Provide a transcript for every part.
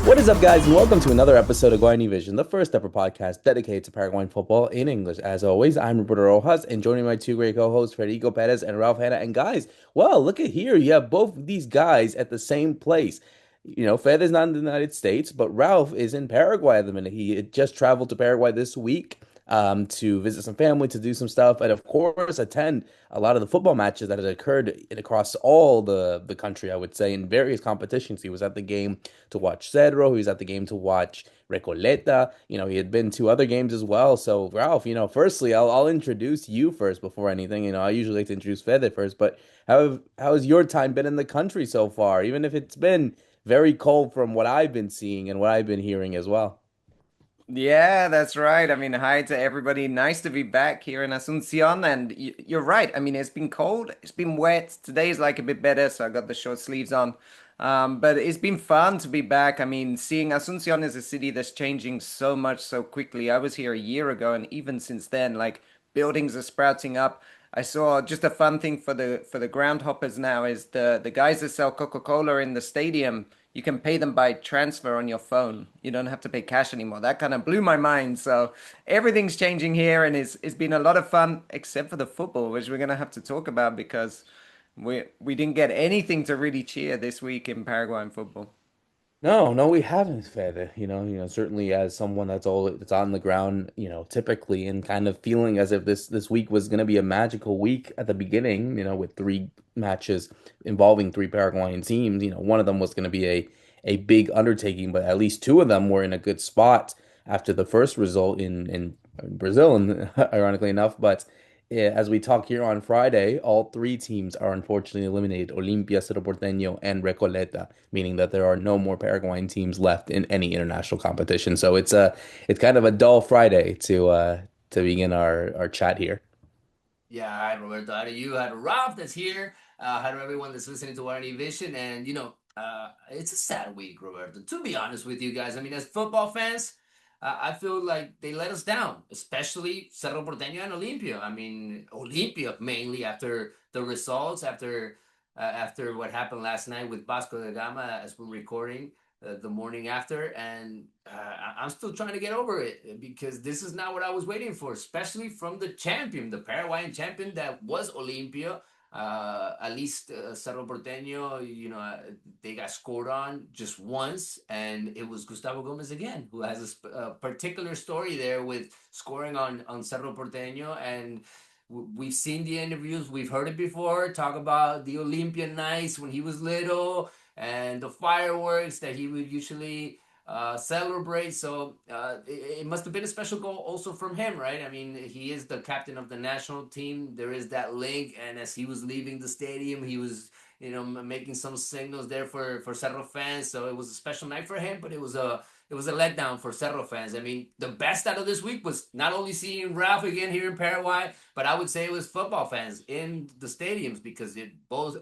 What is up, guys, and welcome to another episode of Guarani Vision, the first ever podcast dedicated to Paraguayan football in English. As always, I'm Roberto Rojas, and joining my two great co-hosts, Federico Perez and Ralph Hanna. And guys, well, look at here, you have both of these guys at the same place. Fed is not in the United States, but Ralph is in Paraguay at the minute. He had just traveled to Paraguay this week to visit some family, to do some stuff, and of course attend a lot of the football matches that had occurred across all the country, I would say, in various competitions. He was at the game to watch Cerro. He was at the game to watch Recoleta. He had been to other games as well. So, Ralph, firstly, I'll introduce you first before anything. I usually like to introduce Fede first, but how has your time been in the country so far? Even if it's been very cold from what I've been seeing and what I've been hearing as well. Yeah, that's right. I mean, hi to everybody. Nice to be back here in Asuncion. And you're right. I mean, it's been cold, it's been wet. Today is like a bit better, so I got the short sleeves on. But it's been fun to be back. I mean, seeing Asuncion is a city that's changing so much so quickly. I was here a year ago, and even since then, like buildings are sprouting up. I saw just a fun thing for the ground hoppers now is the guys that sell Coca-Cola in the stadium. You can pay them by transfer on your phone. You don't have to pay cash anymore. That kind of blew my mind. So everything's changing here, and it's been a lot of fun, except for the football, which we're gonna have to talk about because we didn't get anything to really cheer this week in Paraguayan football. No, no, we haven't, Fede. Certainly as someone that's on the ground, typically and kind of feeling as if this week was going to be a magical week at the beginning, with three matches involving three Paraguayan teams. One of them was going to be a big undertaking, but at least two of them were in a good spot after the first result in Brazil, and ironically enough, but. Yeah, as we talk here on Friday, all three teams are unfortunately eliminated: Olimpia, Cerro Porteño, and Recoleta, meaning that there are no more Paraguayan teams left in any international competition. So it's kind of a dull Friday to begin our chat here. Yeah, hi Roberto. How do you? Hi to Ralph that's here. Hi to everyone that's listening to Guarani Vision. And it's a sad week, Roberto. To be honest with you guys, I mean, as football fans, I feel like they let us down, especially Cerro Porteño and Olimpia. I mean, Olimpia mainly after the results, after what happened last night with Vasco da Gama as we're recording the morning after, and I'm still trying to get over it because this is not what I was waiting for, especially from the champion, the Paraguayan champion that was Olimpia. At least Cerro Porteño, they got scored on just once, and it was Gustavo Gomez again, who has a particular story there with scoring on Cerro Porteño. And we've seen the interviews, we've heard it before, talk about the Olympian nights when he was little and the fireworks that he would usually celebrate. So it must have been a special goal also from him, right? I mean, he is the captain of the national team. There is that link, and as he was leaving the stadium, he was, making some signals there for Cerro fans. So it was a special night for him, but it was a letdown for Cerro fans. I mean, the best out of this week was not only seeing Ralph again here in Paraguay, but I would say it was football fans in the stadiums because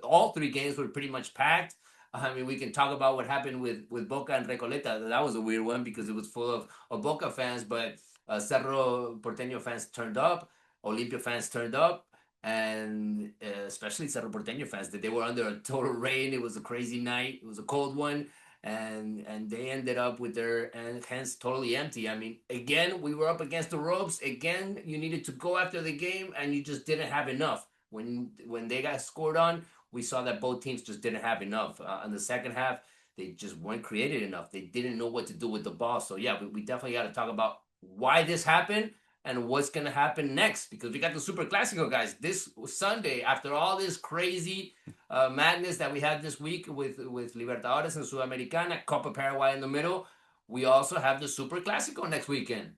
all three games were pretty much packed. I mean, we can talk about what happened with Boca and Recoleta. That was a weird one because it was full of Boca fans, but Cerro Porteño fans turned up, Olimpia fans turned up, and especially Cerro Porteño fans. That they were under a total rain. It was a crazy night. It was a cold one, and they ended up with their hands totally empty. I mean, again, we were up against the ropes. Again, you needed to go after the game, and you just didn't have enough. When they got scored on, we saw that both teams just didn't have enough. In the second half, they just weren't creative enough. They didn't know what to do with the ball. So yeah, we definitely got to talk about why this happened and what's gonna happen next because we got the Super Classico, guys. This Sunday, after all this crazy madness that we had this week with Libertadores and Sudamericana, Copa Paraguay in the middle, we also have the Super Classico next weekend.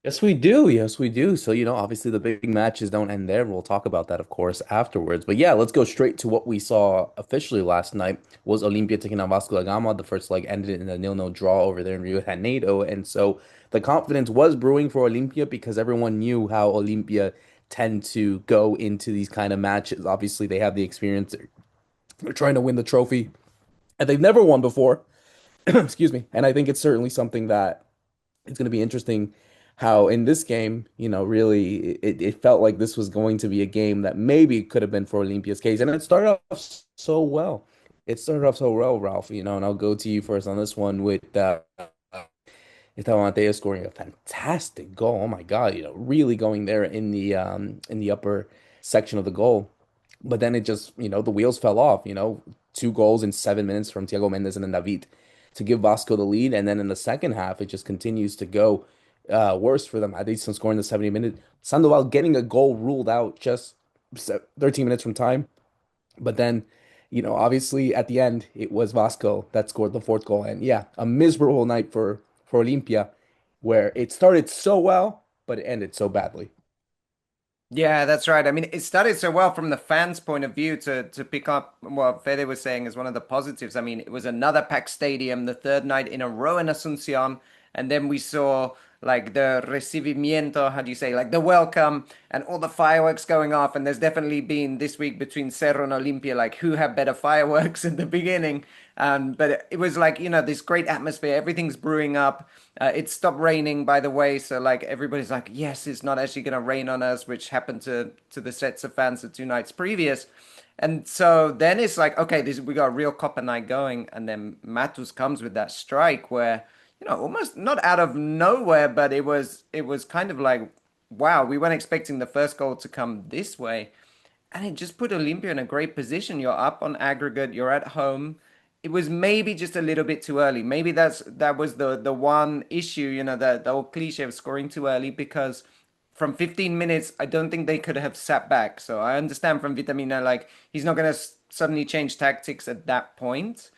Yes, we do. Yes, we do. So, obviously the big matches don't end there. We'll talk about that, of course, afterwards. But yeah, let's go straight to what we saw officially last night was Olimpia taking on Vasco da Gama. The first leg ended in a 0-0 draw over there in Rio de Janeiro. And so the confidence was brewing for Olimpia because everyone knew how Olimpia tend to go into these kind of matches. Obviously, they have the experience. They're trying to win the trophy, and they've never won before. Excuse me. And I think it's certainly something that it's going to be interesting how in this game, really it felt like this was going to be a game that maybe could have been for Olympia's case. And it started off so well. It started off so well, Ralph, and I'll go to you first on this one with Mateo scoring a fantastic goal. Oh my God, really going there in the upper section of the goal. But then it just, the wheels fell off, 2 goals in 7 minutes from Thiago Mendes and then David to give Vasco the lead. And then in the second half, it just continues to go worse for them. Adison scoring the 70 minute. Sandoval getting a goal ruled out just 13 minutes from time. But then, obviously at the end, it was Vasco that scored the fourth goal. And yeah, a miserable night for Olimpia, where it started so well, but it ended so badly. Yeah, that's right. I mean, it started so well from the fans' point of view to pick up what Fede was saying as one of the positives. I mean, it was another packed stadium, the third night in a row in Asuncion, and then we saw like the recibimiento, how do you say, like the welcome and all the fireworks going off. And there's definitely been this week between Cerro and Olimpia, like who had better fireworks in the beginning. But it was like, this great atmosphere. Everything's brewing up. It stopped raining, by the way. So like everybody's like, yes, it's not actually going to rain on us, which happened to the sets of fans the 2 nights previous. And so then it's like, okay, we got a real copper night going. And then Matus comes with that strike where, almost not out of nowhere, but it was kind of like, wow, we weren't expecting the first goal to come this way. And it just put Olympia in a great position. You're up on aggregate, you're at home. It was maybe just a little bit too early. Maybe that was the one issue, the old cliche of scoring too early because from 15 minutes, I don't think they could have sat back. So I understand from Vitamina, like he's not going to suddenly change tactics at that point.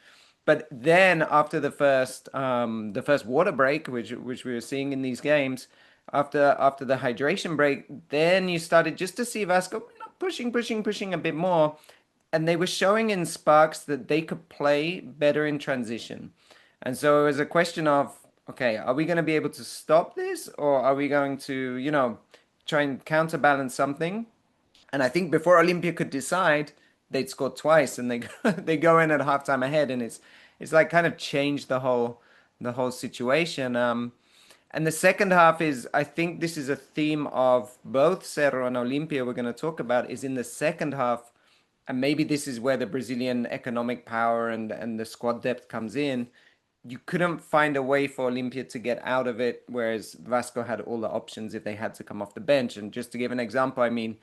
But then after the first water break, which we were seeing in these games, after the hydration break, then you started just to see Vasco pushing, pushing, pushing a bit more, and they were showing in sparks that they could play better in transition. And so it was a question of, okay, are we going to be able to stop this, or are we going to, try and counterbalance something? And I think before Olimpia could decide, they'd scored twice, and they they go in at halftime ahead, and it's like kind of changed the whole situation. And the second half is, I think this is a theme of both Cerro and Olimpia we're going to talk about, is in the second half, and maybe this is where the Brazilian economic power and the squad depth comes in. You couldn't find a way for Olimpia to get out of it, whereas Vasco had all the options if they had to come off the bench. And just to give an example, I mean,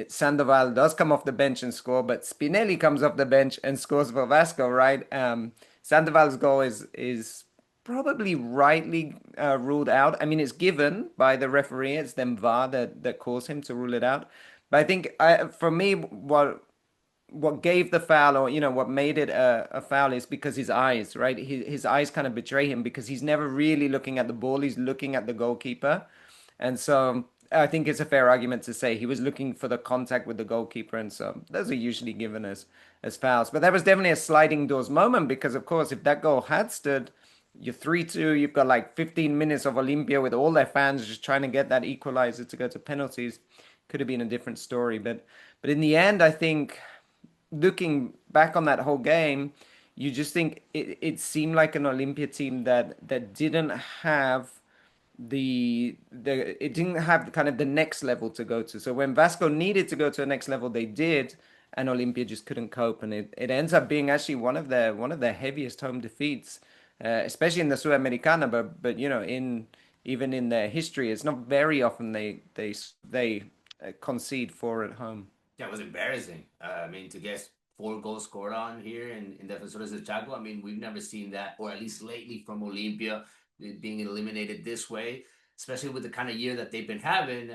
Sandoval does come off the bench and score, but Spinelli comes off the bench and scores for Vasco, right? Sandoval's goal is probably rightly ruled out. I mean, it's given by the referee. It's them VAR that calls him to rule it out. But I think for me, what gave the foul, or what made it a foul, is because his eyes, right? His eyes kind of betray him because he's never really looking at the ball. He's looking at the goalkeeper. And so I think it's a fair argument to say he was looking for the contact with the goalkeeper. And so those are usually given as fouls. But that was definitely a sliding doors moment because, of course, if that goal had stood, you're 3-2, you've got like 15 minutes of Olympia with all their fans just trying to get that equalizer to go to penalties. Could have been a different story. But in the end, I think looking back on that whole game, you just think it seemed like an Olympia team that didn't have it didn't have kind of the next level to go to. So when Vasco needed to go to the next level, they did, and Olympia just couldn't cope, and it ends up being actually one of their heaviest home defeats, especially in the Sudamericana. But in even in their history, it's not very often they concede four at home. Yeah, it was embarrassing. I mean, to get 4 goals scored on here in Defensores del Chaco, I mean, we've never seen that, or at least lately from Olimpia being eliminated this way, especially with the kind of year that they've been having.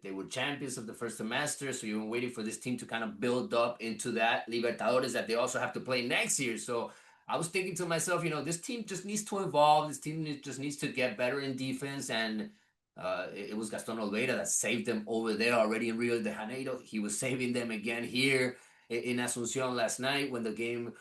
They were champions of the first semester, so you've been waiting for this team to kind of build up into that Libertadores that they also have to play next year. So I was thinking to myself, this team just needs to evolve. This team just needs to get better in defense, and it was Gaston Olveira that saved them over there already in Rio de Janeiro. He was saving them again here in Asunción last night when the game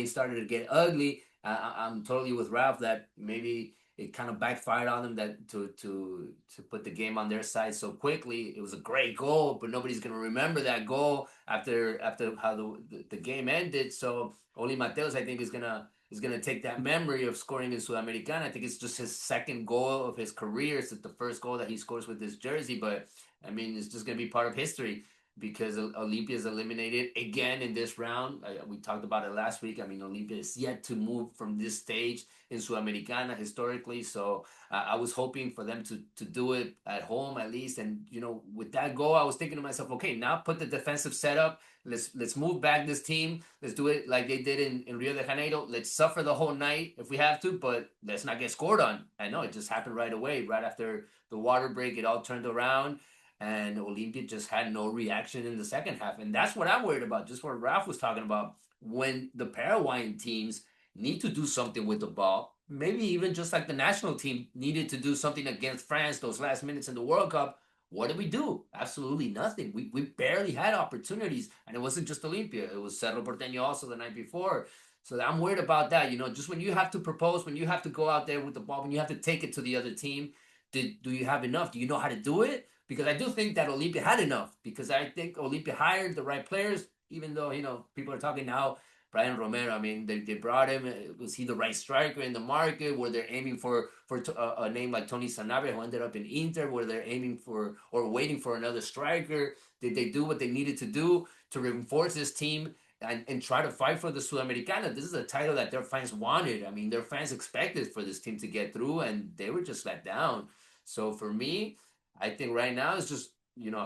started to get ugly. I'm totally with Ralph that maybe it kind of backfired on them that to put the game on their side so quickly. It was a great goal, but nobody's gonna remember that goal after how the game ended. So only Mateos, I think, is gonna take that memory of scoring in Sudamericana. I think it's just his second goal of his career. It's the first goal that he scores with this jersey, but I mean, it's just gonna be part of history. because Olimpia is eliminated again in this round. We talked about it last week. I mean, Olimpia is yet to move from this stage in Sudamericana historically. So I was hoping for them to do it at home at least. And with that goal, I was thinking to myself, okay, now put the defensive setup. Let's move back this team. Let's do it like they did in Rio de Janeiro. Let's suffer the whole night if we have to, but let's not get scored on. I know it just happened right away, right after the water break. It all turned around, and Olimpia just had no reaction in the second half. And that's what I'm worried about, just what Ralph was talking about. When the Paraguayan teams need to do something with the ball, maybe even just like the national team needed to do something against France those last minutes in the World Cup, what did we do? Absolutely nothing. We barely had opportunities. And it wasn't just Olimpia, it was Cerro Porteño also the night before. So I'm worried about that. Just when you have to propose, when you have to go out there with the ball, when you have to take it to the other team, do you have enough? Do you know how to do it? Because I do think that Olimpia had enough. Because I think Olimpia hired the right players, even though people are talking now. Brian Romero, I mean, they brought him. Was he the right striker in the market? Were they aiming for a name like Tony Sanabria, who ended up in Inter? Were they aiming for or waiting for another striker? Did they do what they needed to do to reinforce this team and try to fight for the Sudamericana? This is a title that their fans wanted. I mean, their fans expected for this team to get through, and they were just let down. So for me, I think right now it's just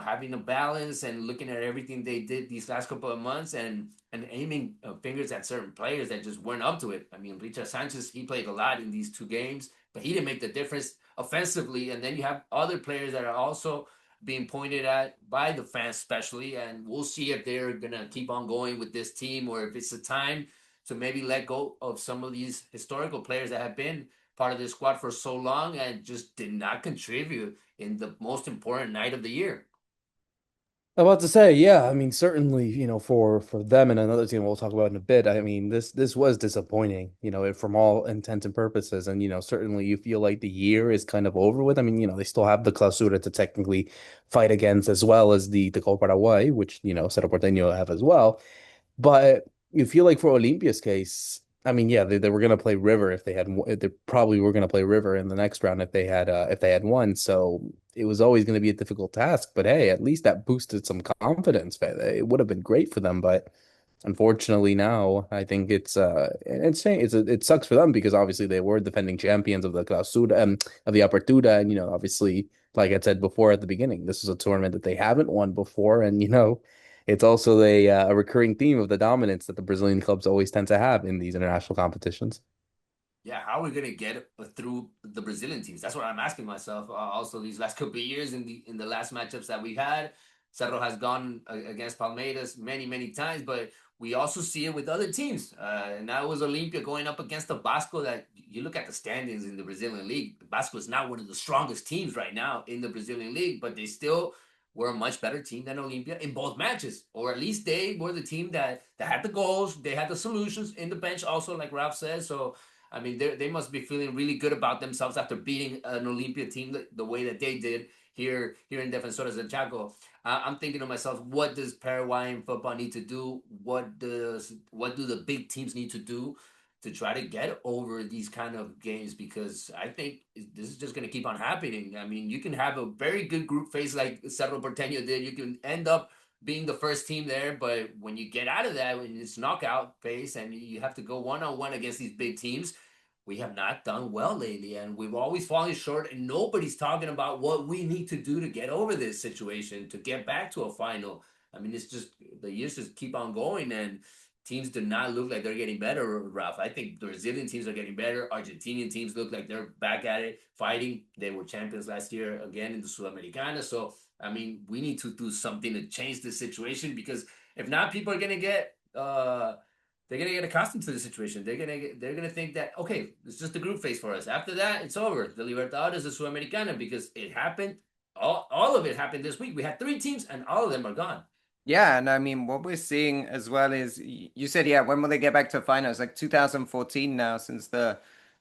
having a balance and looking at everything they did these last couple of months and aiming fingers at certain players that just weren't up to it. I mean, Richard Sanchez, he played a lot in these two games, but he didn't make the difference offensively. And then you have other players that are also being pointed at by the fans, especially. And we'll see if they're gonna keep on going with this team or if it's a time to maybe let go of some of these historical players that have been part of the squad for so long and just did not contribute in the most important night of the year. I'm about to say, yeah, I mean, certainly, for them and another team we'll talk about in a bit. I mean, this was disappointing, from all intents and purposes. And, certainly you feel like the year is kind of over with. I mean, they still have the clausura to technically fight against, as well as the Copa Paraguay, which, Cerro Porteño have as well. But you feel like for Olympia's case, I mean, yeah, they were gonna play River if they had. They probably were gonna play River in the next round if they had won. So it was always gonna be a difficult task. But hey, at least that boosted some confidence. It would have been great for them, but unfortunately now I think it sucks for them because obviously they were defending champions of the Clausura of the Apertura, and obviously, like I said before at the beginning, this is a tournament that they haven't won before, and it's also a recurring theme of the dominance that the Brazilian clubs always tend to have in these international competitions. Yeah, how are we gonna get through the Brazilian teams? That's what I'm asking myself. Also, these last couple of years in the last matchups that we had, Cerro has gone against Palmeiras many times, but we also see it with other teams. And that was Olimpia going up against the Vasco. That you look at the standings in the Brazilian league, Vasco is not one of the strongest teams right now in the Brazilian league, but they still were a much better team than Olimpia in both matches, or at least they were the team that had the goals, they had the solutions in the bench, also like Ralph said. So I mean, they must be feeling really good about themselves after beating an Olimpia team the way that they did here in Defensores del Chaco. I'm thinking to myself, what does Paraguayan football need to do? What do the big teams need to do to try to get over these kind of games? Because I think this is just going to keep on happening. I mean, you can have a very good group phase like Cerro Porteño did. You can end up being the first team there, but when you get out of that, when it's knockout phase and you have to go one-on-one against these big teams, we have not done well lately, and we've always fallen short, and nobody's talking about what we need to do to get over this situation, to get back to a final. I mean, it's just the years just keep on going, and teams do not look like they're getting better, Ralph. I think the Brazilian teams are getting better. Argentinian teams look like they're back at it, fighting. They were champions last year again in the Sudamericana. So, I mean, we need to do something to change the situation because if not, people are going to get they're gonna get accustomed to the situation. They're gonna think that okay, it's just the group phase for us. After that, it's over. The Libertadores, the Sudamericana, because it happened. All of it happened this week. We had three teams, and all of them are gone. Yeah, and I mean, what we're seeing as well is you said, yeah, when will they get back to finals? Like 2014 now since the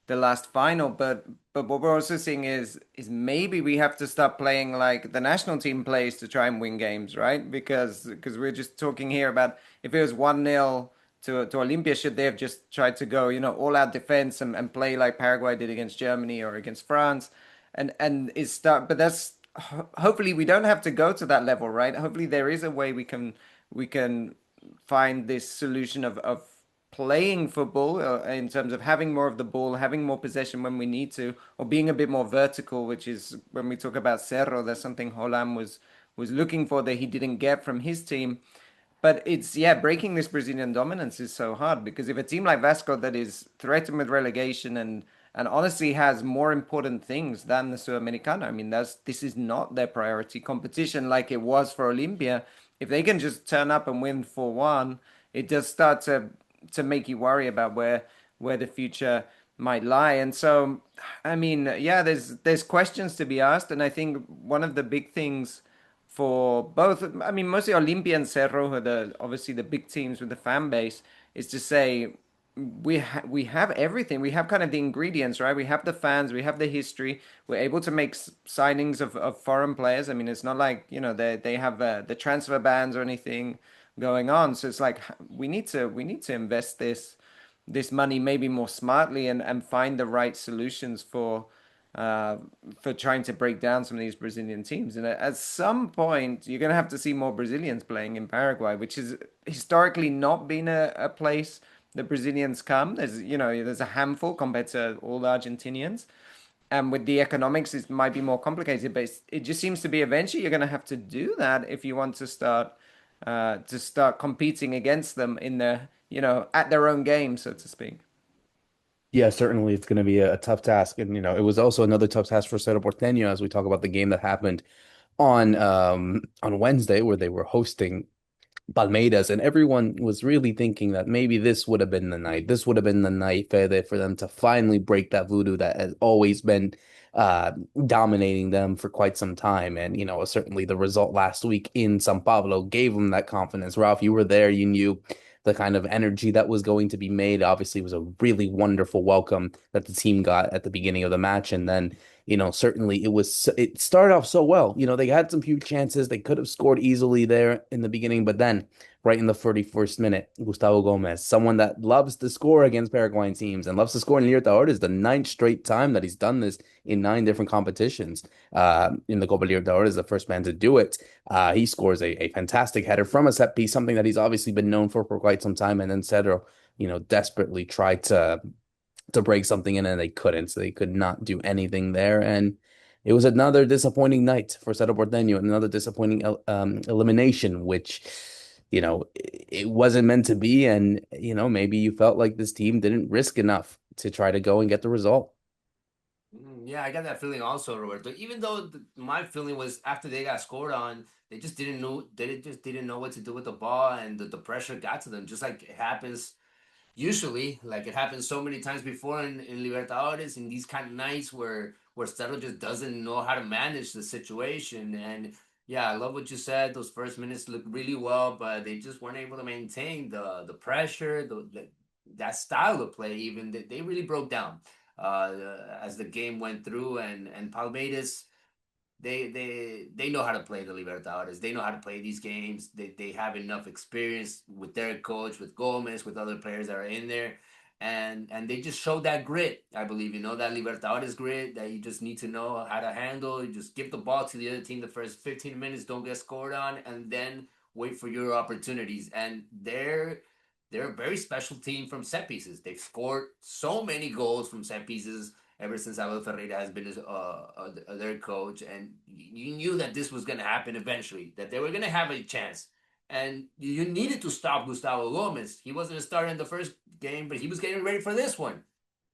last final, but what we're also seeing is maybe we have to start playing like the national team plays to try and win games, right? Because we're just talking here about if it was 1-0 to Olimpia, should they have just tried to go, all out defense and play like Paraguay did against Germany or against France? And it's start, but that's hopefully we don't have to go to that level, right? Hopefully there is a way we can find this solution of playing football in terms of having more of the ball, having more possession when we need to, or being a bit more vertical, which is when we talk about Cerro, that's something Holland was looking for that he didn't get from his team. But it's, yeah, breaking this Brazilian dominance is so hard because if a team like Vasco that is threatened with relegation and honestly has more important things than the Sudamericana, I mean this is not their priority competition like it was for Olimpia. If they can just turn up and win 4-1, it does start to make you worry about where the future might lie. And so, I mean, yeah, there's questions to be asked, and I think one of the big things for both, I mean, mostly Olimpia and Cerro, who are obviously the big teams with the fan base, is to say we have everything. We have kind of the ingredients, right? We have the fans, we have the history. We're able to make signings of foreign players. I mean, it's not like, they have the transfer bans or anything going on. So it's like we need to invest this money maybe more smartly and find the right solutions uh, for trying to break down some of these Brazilian teams. And at some point, you're going to have to see more Brazilians playing in Paraguay, which has historically not been a place that Brazilians come. There's a handful compared to all the Argentinians. And with the economics, it might be more complicated, but it just seems to be eventually you're going to have to do that if you want to start competing against them in at their own game, so to speak. Yeah, certainly it's going to be a tough task. And, it was also another tough task for Cerro Porteño as we talk about the game that happened on Wednesday where they were hosting Palmeiras, and everyone was really thinking that maybe this would have been the night. This would have been the night, Fede, for them to finally break that voodoo that has always been uh, dominating them for quite some time. And, certainly the result last week in São Paulo gave them that confidence. Ralph, you were there. You knew the kind of energy that was going to be made. Obviously, it was a really wonderful welcome that the team got at the beginning of the match. And then, certainly it started off so well. They had some few chances. They could have scored easily there in the beginning, but then right in the 31st minute, Gustavo Gomez, someone that loves to score against Paraguayan teams and loves to score in Libertadores, the ninth straight time that he's done this in nine different competitions. In the Copa Libertadores, the first man to do it. He scores a fantastic header from a set piece, something that he's obviously been known for quite some time. And then Cedro, desperately tried to break something in and they couldn't. So they could not do anything there. And it was another disappointing night for Cerro Porteño, another disappointing elimination, which, it wasn't meant to be. And, maybe you felt like this team didn't risk enough to try to go and get the result. Yeah, I got that feeling also, Roberto. Even though my feeling was after they got scored on, they just didn't know what to do with the ball, and the pressure got to them, just like it happens usually, like it happens so many times before in Libertadores, in these kind of nights where Stero just doesn't know how to manage the situation. And yeah, I love what you said. Those first minutes looked really well, but they just weren't able to maintain the pressure, that style of play. Even they really broke down as the game went through, and Palmeiras they know how to play the Libertadores. They know how to play these games. They have enough experience with their coach, with Gomez, with other players that are in there, and they just showed that grit. I believe that Libertadores grit that you just need to know how to handle. You just give the ball to the other team the first 15 minutes, don't get scored on, and then wait for your opportunities. And they're a very special team from set pieces. They've scored so many goals from set pieces ever since Abel Ferreira has been their coach, and you knew that this was going to happen eventually, that they were going to have a chance, and you needed to stop Gustavo Gomez. He wasn't a starter in the first game, but he was getting ready for this one,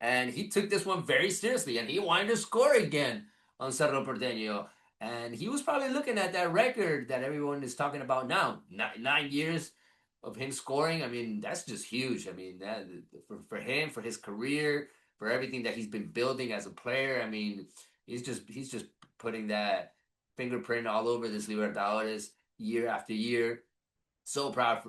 and he took this one very seriously, and he wanted to score again on Cerro Porteño. And he was probably looking at that record that everyone is talking about now, 9 years of him scoring. I mean, that's just huge. I mean, that for him, for his career, for everything that he's been building as a player. I mean, he's just putting that fingerprint all over this Libertadores year after year. So proud,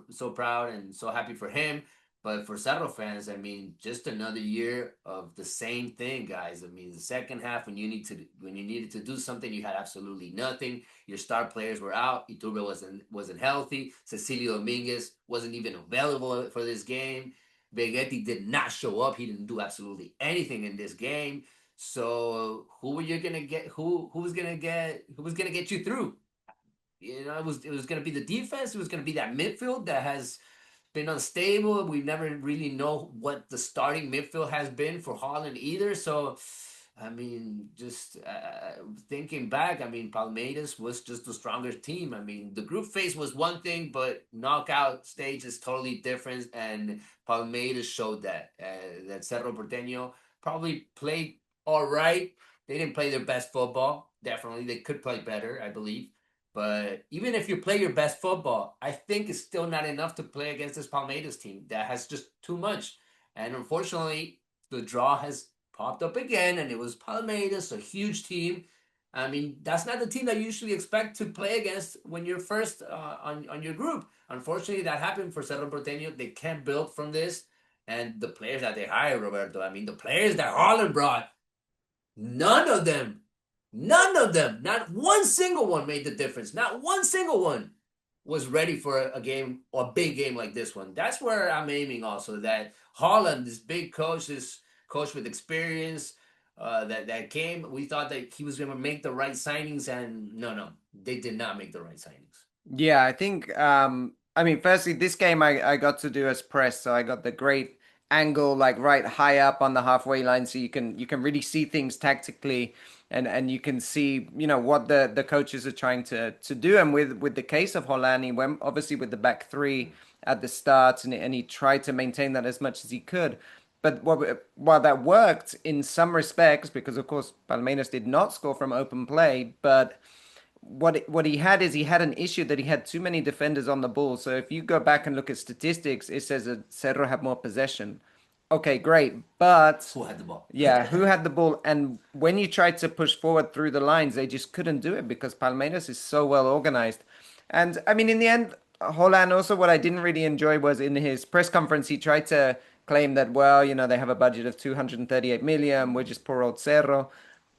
and so happy for him. But for Cerro fans, I mean, just another year of the same thing, guys. I mean, the second half when you needed to do something, you had absolutely nothing. Your star players were out. Iturbe wasn't healthy. Cecilio Dominguez wasn't even available for this game. Vegetti did not show up. He didn't do absolutely anything in this game. So who were you gonna get? Who was gonna get you through? It was gonna be the defense. It was gonna be that midfield that has been unstable. We never really know what the starting midfield has been for Holland either. So, I mean, just thinking back, I mean, Palmeiras was just the stronger team. I mean, the group phase was one thing, but knockout stage is totally different. And Palmeiras showed that. That Cerro Porteño probably played all right. They didn't play their best football. Definitely, they could play better, I believe. But even if you play your best football, I think it's still not enough to play against this Palmeiras team that has just too much. And unfortunately, the draw has popped up again, and it was Palmeiras, a huge team. I mean, that's not the team that you usually expect to play against when you're first on your group. Unfortunately, that happened for Cerro Porteño. They can't build from this. And the players that they hired, Roberto, I mean, the players that Holland brought, none of them, none of them, not one single one made the difference. Not one single one was ready for a game or a big game like this one. That's where I'm aiming also. That Holland, this big coach, this coach with experience, that came, we thought that he was going to make the right signings, and no, they did not make the right signings. Yeah, I think I mean firstly this game I got to do as press, so I got the great angle like right high up on the halfway line so you can really see things tactically and you can see, what the coaches are trying to do. And with the case of Holland, he went obviously with the back three at the start and he tried to maintain that as much as he could. But while that worked in some respects, because of course Palmeiras did not score from open play, but what he had is he had an issue that he had too many defenders on the ball. So if you go back and look at statistics, it says that Cerro had more possession. Okay, great, but Who had the ball? yeah, who had the ball? And when you tried to push forward through the lines, they just couldn't do it because Palmeiras is so well organized. And I mean, in the end, Holland also, what I didn't really enjoy was in his press conference, he tried to claim that, well, they have a budget of 238 million, we're just poor old Cerro.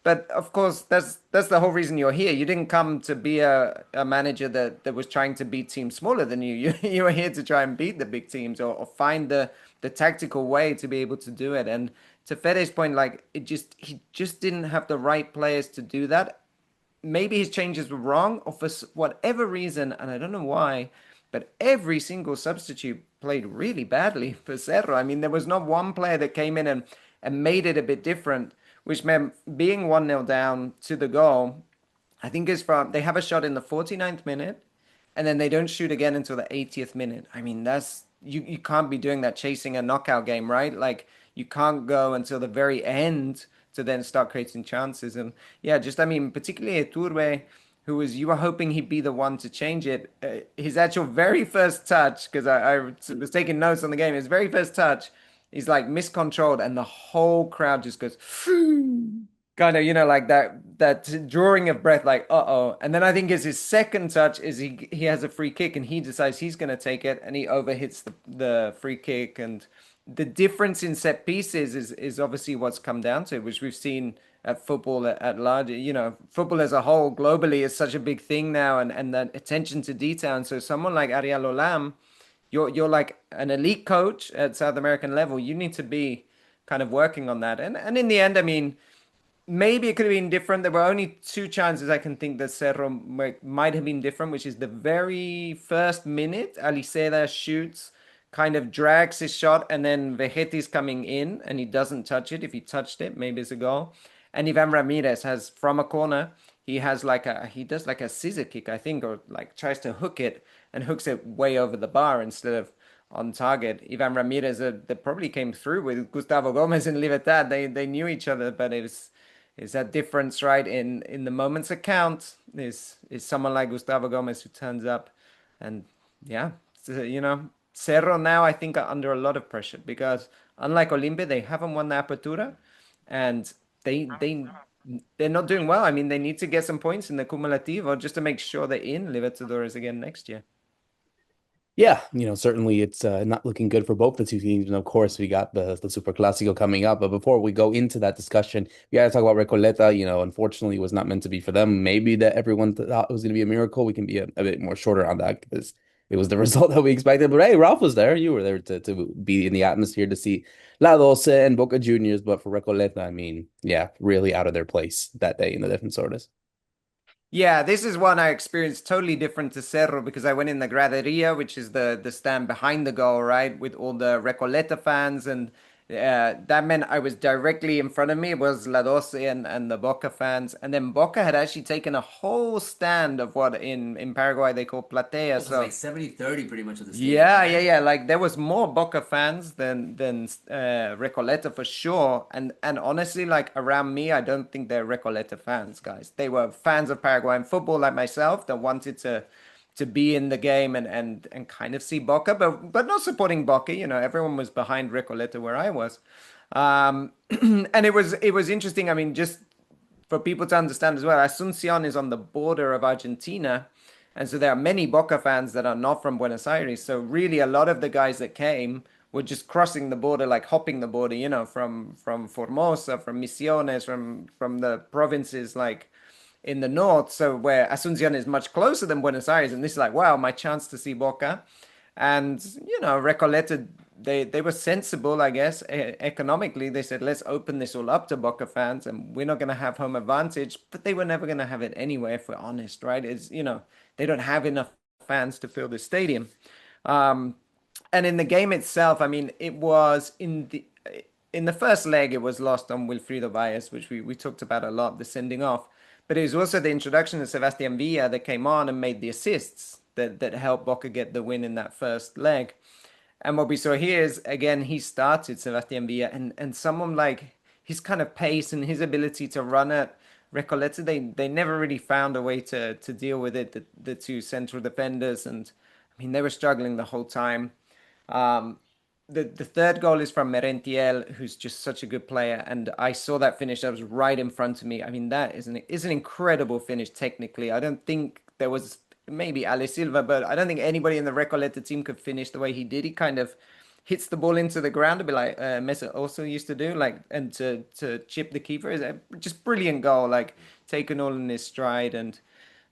But of course, that's the whole reason you're here. You didn't come to be a manager that was trying to beat teams smaller than you. You were here to try and beat the big teams or find the tactical way to be able to do it. And to Fede's point, like he just didn't have the right players to do that. Maybe his changes were wrong, or for whatever reason, and I don't know why, but every single substitute played really badly for Cerro. I mean, there was not one player that came in and made it a bit different, which meant being 1-0 down to the goal. I think is from they have a shot in the 49th minute, and then they don't shoot again until the 80th minute. I mean, that's you can't be doing that chasing a knockout game, right? Like you can't go until the very end to then start creating chances. And yeah, just I mean, particularly Iturbe, who was you were hoping he'd be the one to change it. His actual very first touch, because I was taking notes on the game. His very first touch, he's like miscontrolled, and the whole crowd just goes. Kind of, like that drawing of breath, like uh-oh. And then I think is his second touch is he has a free kick and he decides he's going to take it and he overhits the free kick. And the difference in set pieces is obviously what's come down to, which we've seen at football at large. Football as a whole globally is such a big thing now, and that attention to detail. And so someone like Ariel Olam, you're like an elite coach at South American level. You need to be kind of working on that. And in the end, I mean, maybe it could have been different. There were only two chances I can think that Cerro might have been different, which is the very first minute, Aliceda shoots, kind of drags his shot, and then Vegeti's coming in and he doesn't touch it. If he touched it, maybe it's a goal. And Ivan Ramirez has from a corner, he does like a scissor kick, I think, or like tries to hook it and hooks it way over the bar instead of on target. Ivan Ramirez, that probably came through with Gustavo Gomez in Libertad. They knew each other, but is that difference, right? In the moments that count, is someone like Gustavo Gomez who turns up, and yeah, so, Cerro now I think are under a lot of pressure because unlike Olimpia, they haven't won the Apertura, and they're not doing well. I mean, they need to get some points in the Cumulativo just to make sure they're in Libertadores again next year. Yeah, certainly it's not looking good for both the two teams. And of course, we got the Super Clásico coming up. But before we go into that discussion, we got to talk about Recoleta. Unfortunately, it was not meant to be for them. Maybe that everyone thought it was going to be a miracle. We can be a bit more shorter on that because it was the result that we expected. But hey, Ralph was there. You were there to be in the atmosphere to see La Doce and Boca Juniors. But for Recoleta, I mean, yeah, really out of their place that day in the Defensores. Yeah, this is one I experienced totally different to Cerro because I went in the graderia, which is the stand behind the goal, right, with all the Recoleta fans, and that meant I was directly in front of me was La Doce and the Boca fans, and then Boca had actually taken a whole stand of what in Paraguay they call platea. It was like So 70-30 pretty much of the stadium, yeah, yeah, right? yeah. Like there was more Boca fans than Recoleta for sure. And honestly, like around me, I don't think they're Recoleta fans, guys. They were fans of Paraguayan football like myself that wanted to be in the game and kind of see Boca, but not supporting Boca. You know, everyone was behind Recoleta where I was. And it was interesting. I mean, just for people to understand as well, Asuncion is on the border of Argentina. And so there are many Boca fans that are not from Buenos Aires. So really a lot of the guys that came were just crossing the border, like hopping the border, you know, from Formosa, from Misiones, from the provinces like in the north. So where Asuncion is much closer than Buenos Aires. And this is like, wow, my chance to see Boca. And you know, Recoleta, they were sensible, I guess, economically. They said, let's open this all up to Boca fans, and we're not going to have home advantage. But they were never going to have it anyway, if we're honest, right? It's you know, they don't have enough fans to fill the stadium. Um, and in the game itself, I mean, it was in the first leg, it was lost on Wilfrido Baez, which we talked about a lot, the sending off. But it was also the introduction of Sebastian Villa that came on and made the assists that helped Boca get the win in that first leg. And what we saw here is again he started Sebastian Villa and someone like his kind of pace and his ability to run at Recoleta, they never really found a way to deal with it. The two central defenders, and I mean they were struggling the whole time. Um, the third goal is from Merentiel, who's just such a good player, and I saw that finish. That was right in front of me. I mean, that is an incredible finish technically. I don't think there was maybe Ale Silva, but I don't think anybody in the Recoleta team could finish the way he did. He kind of hits the ball into the ground a bit like Messi also used to do, like and to chip the keeper. Is a just brilliant goal, like taken all in his stride. And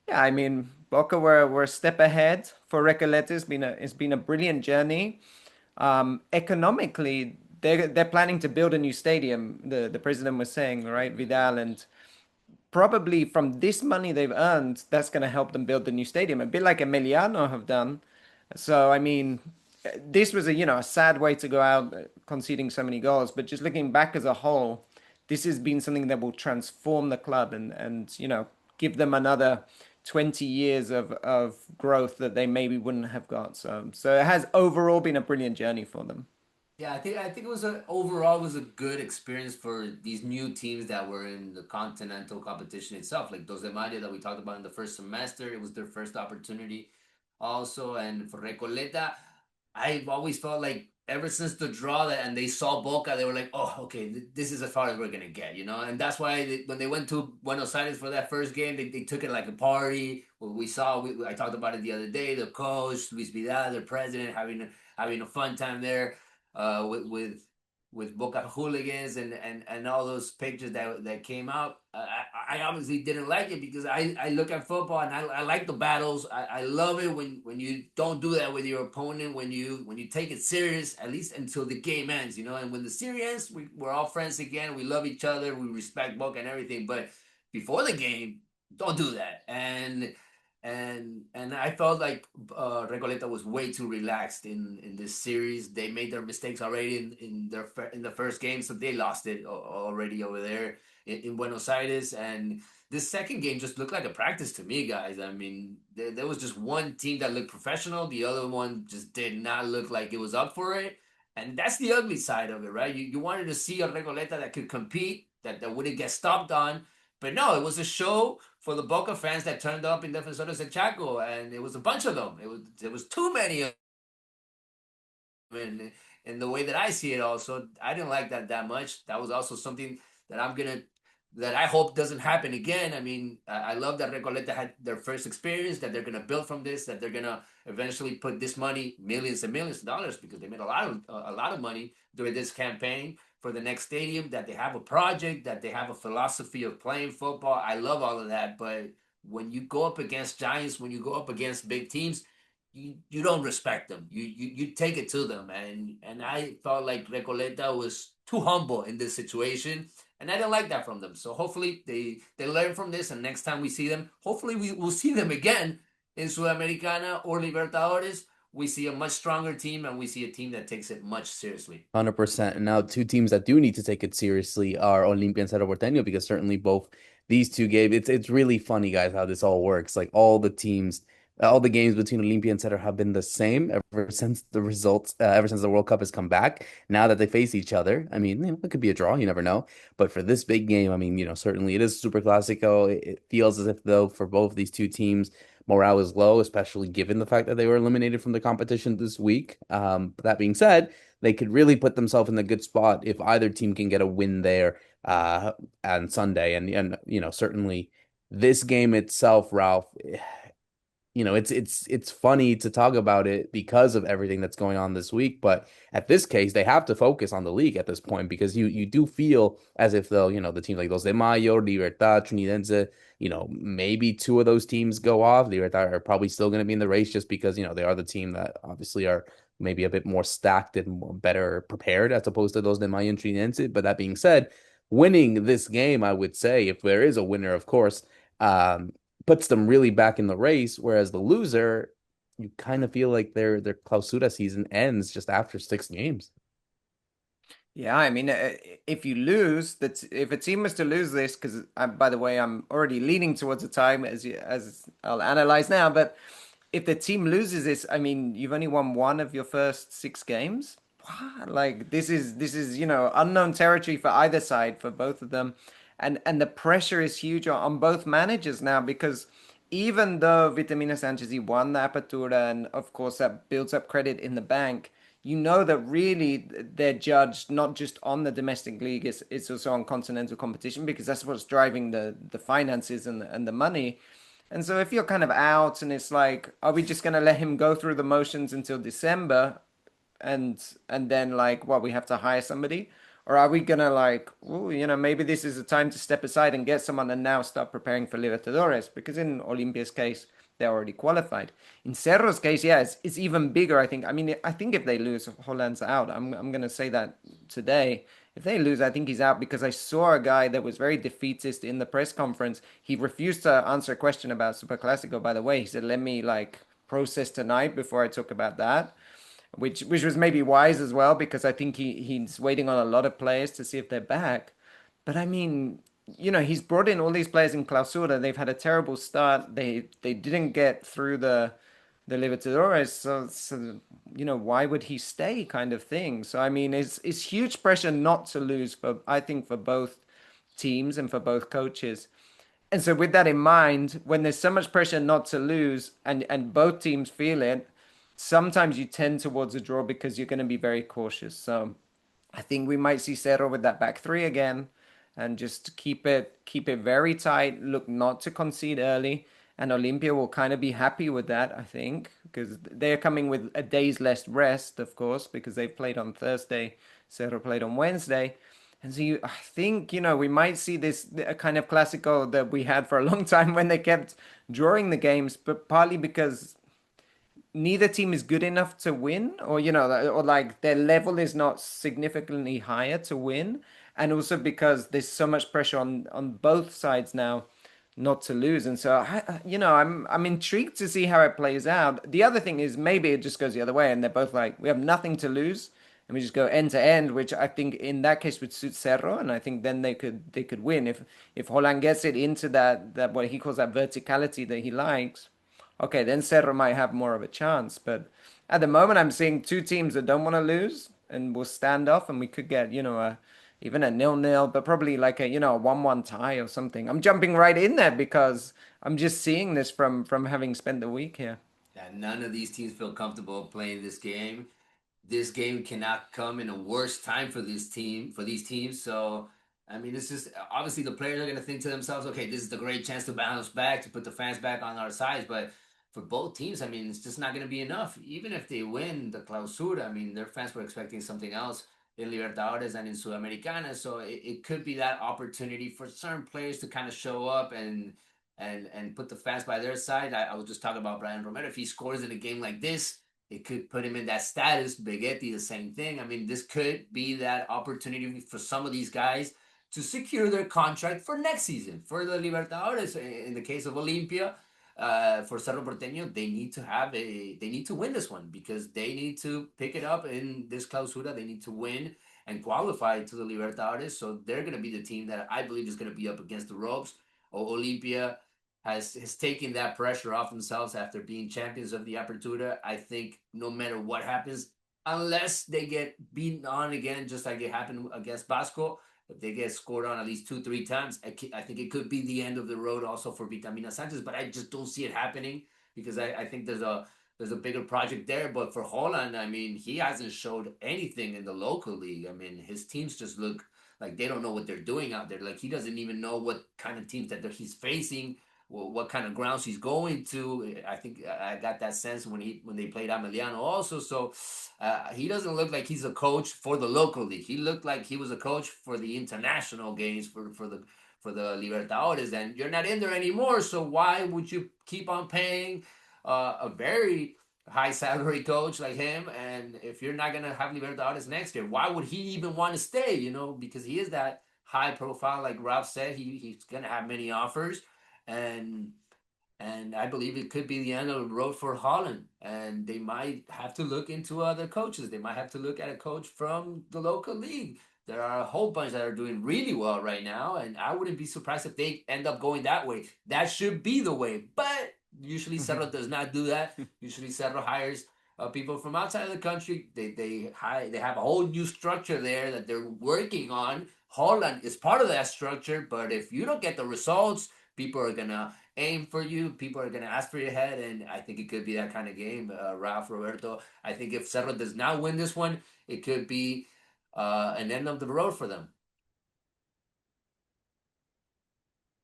yeah, I mean, Boca were a step ahead for Recoleta. It's been a brilliant journey. Economically, they're planning to build a new stadium. The president was saying, right, Vidal, and probably from this money they've earned, that's going to help them build the new stadium, a bit like Emiliano have done. So, I mean, this was a sad way to go out, conceding so many goals. But just looking back as a whole, this has been something that will transform the club and give them another 20 years of growth that they maybe wouldn't have got. So it has overall been a brilliant journey for them. Yeah, I think it was overall it was a good experience for these new teams that were in the continental competition itself. Like Dos de Mayo that we talked about in the first semester, it was their first opportunity also. And for Recoleta, I've always felt like ever since the draw that and they saw Boca, they were like, oh, okay, this is as far as we're gonna get, you know. And that's why when they went to Buenos Aires for that first game, they took it like a party. What we saw, I talked about it the other day. The coach Luis Vidal, their president, having a fun time there with Boca hooligans and all those pictures that came out. I obviously didn't like it because I look at football and I like the battles. I love it when you don't do that with your opponent, when you take it serious, at least until the game ends, you know. And when the series ends, we're all friends again. We love each other. We respect Boca and everything. But before the game, don't do that. And I felt like Recoleta was way too relaxed in this series. They made their mistakes already in the first game, so they lost it already over there in Buenos Aires. And this second game just looked like a practice to me, guys. I mean, there was just one team that looked professional, the other one just did not look like it was up for it. And that's the ugly side of it, right? You wanted to see a Recoleta that could compete, that wouldn't get stomped on. But no, it was a show for the Boca fans that turned up in Defensores de Chaco, and it was a bunch of them. It was too many of them, and the way that I see it, also, I didn't like that much. That was also something that that I hope doesn't happen again. I mean, I love that Recoleta had their first experience, that they're gonna build from this, that they're gonna eventually put this money, millions and millions of dollars, because they made a lot of money during this campaign for the next stadium, that they have a project, that they have a philosophy of playing football. I love all of that. But when you go up against giants, when you go up against big teams, you don't respect them. You take it to them, and I felt like Recoleta was too humble in this situation, and I didn't like that from them. So hopefully they learn from this, and next time we see them, hopefully we will see them again in Sudamericana or Libertadores. We see a much stronger team, and we see a team that takes it much seriously. 100%. And now two teams that do need to take it seriously are Olimpia and Cerro Porteño because certainly both these two games, it's really funny, guys, how this all works. Like all the teams, all the games between Olimpia and Cerro have been the same ever since the results, ever since the World Cup has come back. Now that they face each other, I mean, it could be a draw, you never know. But for this big game, I mean, certainly it is Super Classico. It feels as if though for both these two teams, morale is low, especially given the fact that they were eliminated from the competition this week. But that being said, they could really put themselves in a good spot if either team can get a win there on Sunday. And certainly this game itself, Ralph, it's funny to talk about it because of everything that's going on this week. But at this case, they have to focus on the league at this point because you do feel as if though, the teams like Dos de Mayo, Libertad, Trinidense, maybe two of those teams go off. Libertad are probably still going to be in the race just because, they are the team that obviously are maybe a bit more stacked and more better prepared as opposed to Dos de Mayo and Trinidense. But that being said, winning this game, I would say, if there is a winner, of course, um, puts them really back in the race. Whereas the loser, you kind of feel like their clausura season ends just after 6 games. Yeah, I mean, if you lose, if a team was to lose this, because by the way, I'm already leaning towards a time as I'll analyze now. But if the team loses this, I mean, you've only won one of your first 6 games. Wow, like this is unknown territory for either side for both of them, and the pressure is huge on both managers now because even though Vitamina Sanchez he won the Apertura and of course that builds up credit in the bank, you know that really they're judged not just on the domestic league, it's also on continental competition because that's what's driving the finances and the money. And so if you're kind of out and it's like, are we just going to let him go through the motions until December and then like what we have to hire somebody? Or are we gonna like, oh, maybe this is a time to step aside and get someone and now start preparing for Libertadores? Because in Olimpia's case, they're already qualified. In Cerro's case, yeah, it's even bigger, I think. I mean, I think if they lose, Holland's out. I'm gonna say that today. If they lose, I think he's out because I saw a guy that was very defeatist in the press conference. He refused to answer a question about Super Classico, by the way. He said, let me like process tonight before I talk about that, which was maybe wise as well because I think he's waiting on a lot of players to see if they're back. But I mean, he's brought in all these players in Clausura. They've had a terrible start. They didn't get through the Libertadores, so why would he stay? Kind of thing. So I mean, it's huge pressure not to lose for I think for both teams and for both coaches. And so with that in mind, when there's so much pressure not to lose and both teams feel it, sometimes you tend towards a draw because you're going to be very cautious. So I think we might see Cerro with that back three again and just keep it very tight, look not to concede early. And Olimpia will kind of be happy with that, I think, because they're coming with a day's less rest, of course, because they've played on Thursday, Cerro played on Wednesday. And so I think, we might see this a kind of classical that we had for a long time when they kept drawing the games, but partly because neither team is good enough to win, or or like their level is not significantly higher to win, and also because there's so much pressure on both sides now not to lose. And so I'm intrigued to see how it plays out. The other thing is maybe it just goes the other way, and they're both like, we have nothing to lose, and we just go end to end, which I think in that case would suit Cerro, and I think then they could win if Holland gets it into that what he calls that verticality that he likes. Okay, then Cerro might have more of a chance. But at the moment, I'm seeing two teams that don't want to lose and will stand off, and we could get, even a 0-0, but probably like a 1-1 tie or something. I'm jumping right in there because I'm just seeing this from having spent the week here. Yeah, none of these teams feel comfortable playing this game. This game cannot come in a worse time for these teams. So I mean, it's just obviously the players are going to think to themselves, okay, this is the great chance to bounce back, to put the fans back on our sides. But for both teams, I mean, it's just not going to be enough. Even if they win the Clausura, I mean, their fans were expecting something else in Libertadores and in Sudamericana. So it could be that opportunity for certain players to kind of show up and and put the fans by their side. I was just talking about Brian Romero. If he scores in a game like this, it could put him in that status. Begetti, the same thing. I mean, this could be that opportunity for some of these guys to secure their contract for next season for the Libertadores. In the case of Olimpia, for Cerro Porteño, they need to win this one because they need to pick it up in this clausura. They need to win and qualify to the Libertadores. So they're going to be the team that I believe is going to be up against the ropes. Olimpia has taken that pressure off themselves after being champions of the Apertura. I think no matter what happens, unless they get beaten on again, just like it happened against Basco, if they get scored on at least 2, 3 times, I think it could be the end of the road also for Vitamina Sanchez. But I just don't see it happening because I think there's a bigger project there. But for Holland, I mean, he hasn't showed anything in the local league. I mean, his teams just look like they don't know what they're doing out there. Like he doesn't even know what kind of teams that he's facing, what kind of grounds he's going to. I think I got that sense when they played Ameliano also. So he doesn't look like he's a coach for the local league. He looked like he was a coach for the international games for the Libertadores, and you're not in there anymore. So why would you keep on paying a very high salary coach like him? And if you're not gonna have Libertadores next year, why would he even want to stay? Because he is that high profile, like Ralph said. He's gonna have many offers, and I believe it could be the end of the road for Holland. And they might have to look into other coaches. They might have to look at a coach from the local league. There are a whole bunch that are doing really well right now, and I wouldn't be surprised if they end up going that way. That should be the way, but usually Cerro does not do that. Usually Cerro hires people from outside of the country. They have a whole new structure there that they're working on. Holland is part of that structure, but if you don't get the results, people are gonna aim for you. People are gonna ask for your head, and I think it could be that kind of game. Ralph, Roberto. I think if Cerro does not win this one, it could be an end of the road for them.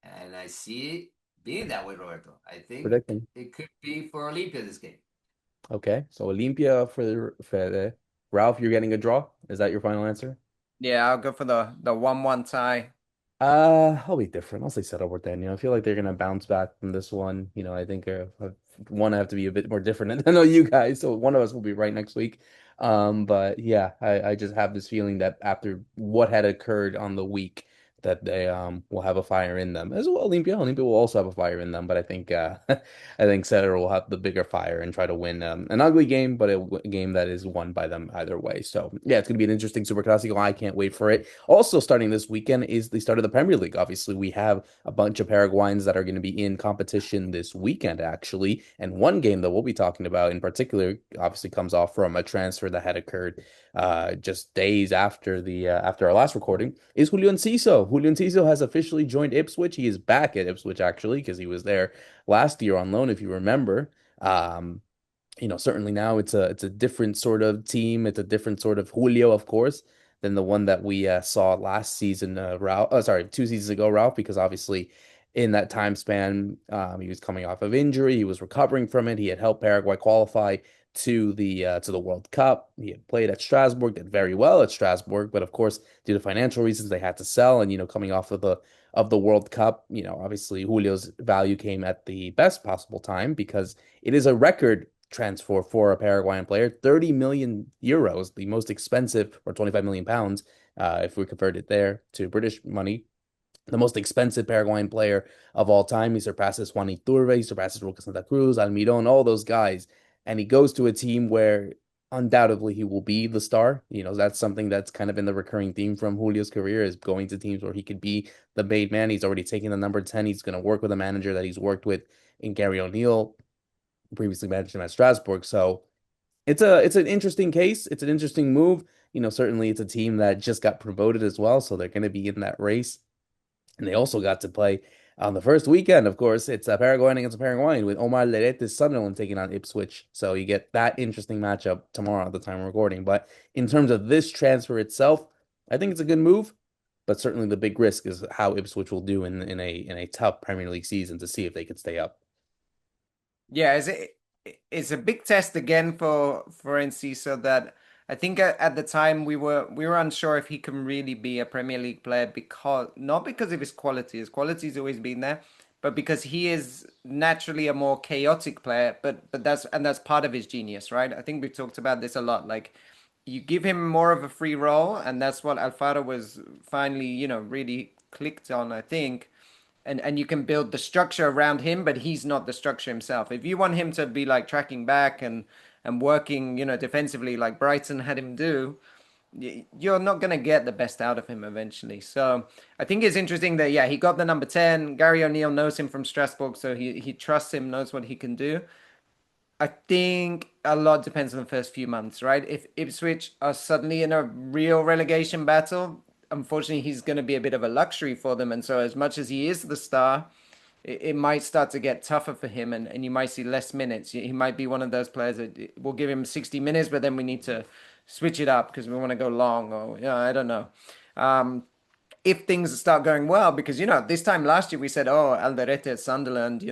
And I see it being that way, Roberto. I think Predicting. it could be for Olimpia this game. Okay, so Olimpia for Fede. Ralph, you're getting a draw. Is that your final answer? Yeah, I'll go for the 1-1 tie. I'll be different. I'll say Cerro Porteño. I feel like they're gonna bounce back from this one. I think one I have to be a bit more different than I know you guys. So one of us will be right next week. But yeah, I just have this feeling that after what had occurred on the week, that they will have a fire in them as well. Olimpia will also have a fire in them, but I think I think Cerro will have the bigger fire and try to win an ugly game, but a game that is won by them either way. So yeah, it's gonna be an interesting Super Classico. I can't wait for it. Also, starting this weekend is the start of the Premier League. Obviously, we have a bunch of Paraguayans that are going to be in competition this weekend, actually. And one game that we'll be talking about in particular, obviously, comes off from a transfer that had occurred just days after our last recording. Is Julio Enciso? Julio Enciso has officially joined Ipswich. He is back at Ipswich actually because he was there last year on loan, if you remember. Um, certainly now it's a different sort of team. It's a different sort of Julio, of course, than the one that we saw last season, Ralph. Oh, sorry, 2 seasons ago, Ralph, because obviously in that time span, he was coming off of injury. He was recovering from it. He had helped Paraguay qualify to the World Cup. He had played at Strasbourg, did very well at Strasbourg, but of course, due to financial reasons, they had to sell. And coming off of the World Cup, obviously Julio's value came at the best possible time because it is a record transfer for a Paraguayan player, 30 million euros, the most expensive, or 25 million pounds, if we convert it there to British money, the most expensive Paraguayan player of all time. He surpasses Juan Iturbe, he surpasses Roca Santa Cruz, Almiron, all those guys. And he goes to a team where undoubtedly he will be the star. That's something that's kind of been the recurring theme from Julio's career, is going to teams where he could be the main man. He's already taken the number 10. He's going to work with a manager that he's worked with in Gary O'Neill, previously managed him at Strasbourg. So it's an interesting case. It's an interesting move. Certainly it's a team that just got promoted as well, so they're going to be in that race. And they also got to play on the first weekend, of course. It's a Paraguayan against a Paraguayan with Omar Lerete's Sunderland taking on Ipswich. So you get that interesting matchup tomorrow at the time of recording. But in terms of this transfer itself, I think it's a good move. But certainly the big risk is how Ipswich will do in a tough Premier League season to see if they could stay up. Yeah, it's a big test again for Enciso that I think at the time we were unsure if he can really be a Premier League player because not because of his quality. His quality's always been there, but because he is naturally a more chaotic player, but that's part of his genius, right? I think we've talked about this a lot. Like you give him more of a free role, and that's what Alfaro was finally, really clicked on, I think. And you can build the structure around him, but he's not the structure himself. If you want him to be like tracking back and working, defensively like Brighton had him do, you're not going to get the best out of him eventually. So I think it's interesting that, yeah, he got the number 10. Gary O'Neill knows him from Strasbourg, so he trusts him, knows what he can do. I think a lot depends on the first few months, right? If Ipswich are suddenly in a real relegation battle, unfortunately, he's going to be a bit of a luxury for them. And so, as much as he is the star, it might start to get tougher for him, and you might see less minutes. He might be one of those players that will give him 60 minutes, but then we need to switch it up because we want to go long, or, I don't know. Um, if things start going well, because this time last year we said, oh, Alderete at Sunderland,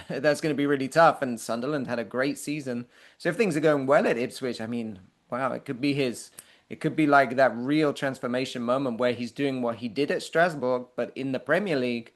that's going to be really tough, and Sunderland had a great season. So if things are going well at Ipswich, I mean, wow, it could be like that real transformation moment where he's doing what he did at Strasbourg, but in the Premier League.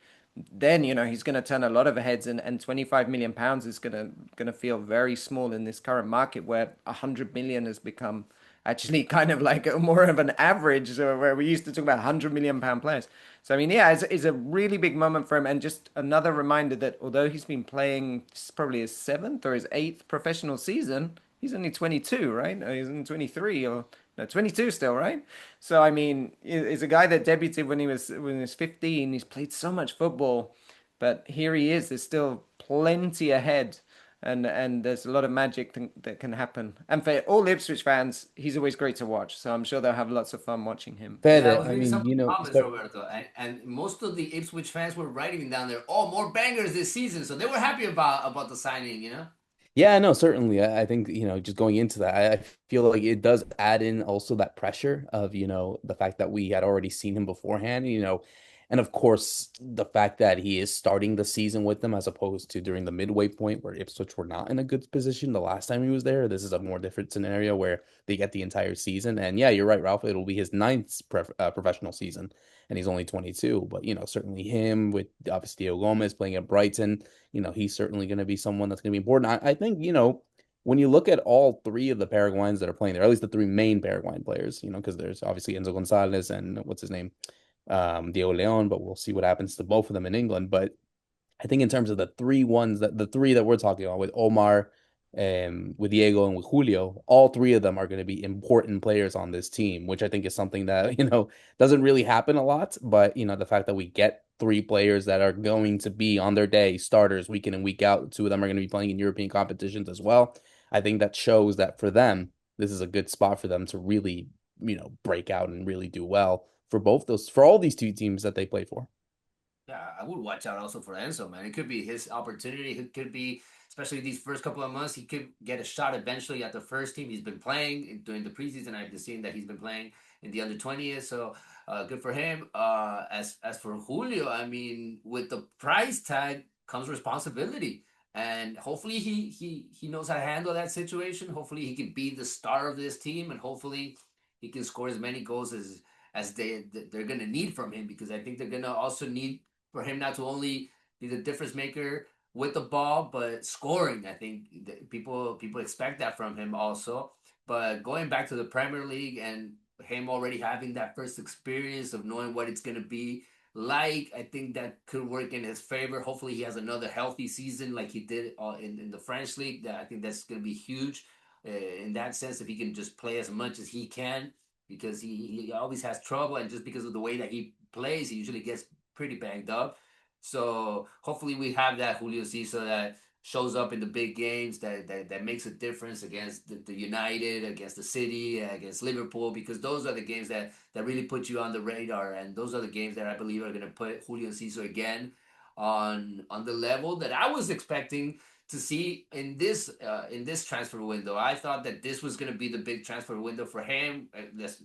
Then he's going to turn a lot of heads, and 25 million pounds is going to feel very small in this current market where 100 million has become actually kind of like more of an average, where we used to talk about 100 million pound players. So I mean, yeah, it's a really big moment for him, and just another reminder that although he's been playing, this is probably his seventh or his eighth professional season, he's only 22, right? He's only 23 or no, 22 still, right? So I mean, he's a guy that debuted when he was 15. He's played so much football, but here he is. There's still plenty ahead, and there's a lot of magic that can happen. And for all Ipswich fans, he's always great to watch. So I'm sure they'll have lots of fun watching him. Yeah, I Fede, was I reading some mean, of the comments, Roberto, and most of the Ipswich fans were writing down there, oh, more bangers this season. So they were happy about the signing, you know? yeah, no, certainly. I think, just going into that, I feel like it does add in also that pressure of, the fact that we had already seen him beforehand, and of course, the fact that he is starting the season with them as opposed to during the midway point where Ipswich were not in a good position the last time he was there. This is a more different scenario where they get the entire season. And yeah, you're right, Ralph. It'll be his ninth professional season, and he's only 22. But, certainly him with obviously Theo Gomez playing at Brighton, he's certainly going to be someone that's going to be important. I think, when you look at all three of the Paraguayans that are playing there, at least the three main Paraguayan players, because there's obviously Enzo Gonzalez and what's his name, Diego Leon, but we'll see what happens to both of them in England. But I think in terms of the three that we're talking about with Omar, with Diego and with Julio, all three of them are going to be important players on this team, which I think is something that, doesn't really happen a lot. But, the fact that we get three players that are going to be on their day starters week in and week out, two of them are going to be playing in European competitions as well. I think that shows that for them, this is a good spot for them to really, break out and really do well for all these two teams that they play for. Yeah, I would watch out also for Enzo, man. It could be his opportunity. It could be, especially these first couple of months, he could get a shot eventually at the first team. He's been playing during the preseason. I've seen that he's been playing in the under 20s, so good for him. As for Julio, I mean, with the price tag comes responsibility, and hopefully he knows how to handle that situation. Hopefully he can be the star of this team, and hopefully he can score as many goals as they're gonna need from him, because I think they're gonna also need for him not to only be the difference maker with the ball, but scoring. I think people expect that from him also. But going back to the Premier League and him already having that first experience of knowing what it's going to be like, I think that could work in his favor. Hopefully, he has another healthy season like he did in the French league. I think that's going to be huge in that sense, if he can just play as much as he can, because he always has trouble, and just because of the way that he plays, he usually gets pretty banged up. So hopefully we have that Julio Enciso that shows up in the big games, that makes a difference against the United, against the City, against Liverpool, because those are the games that really put you on the radar, and those are the games that I believe are going to put Julio Enciso again on the level that I was expecting to see in this transfer window. I thought that this was going to be the big transfer window for him.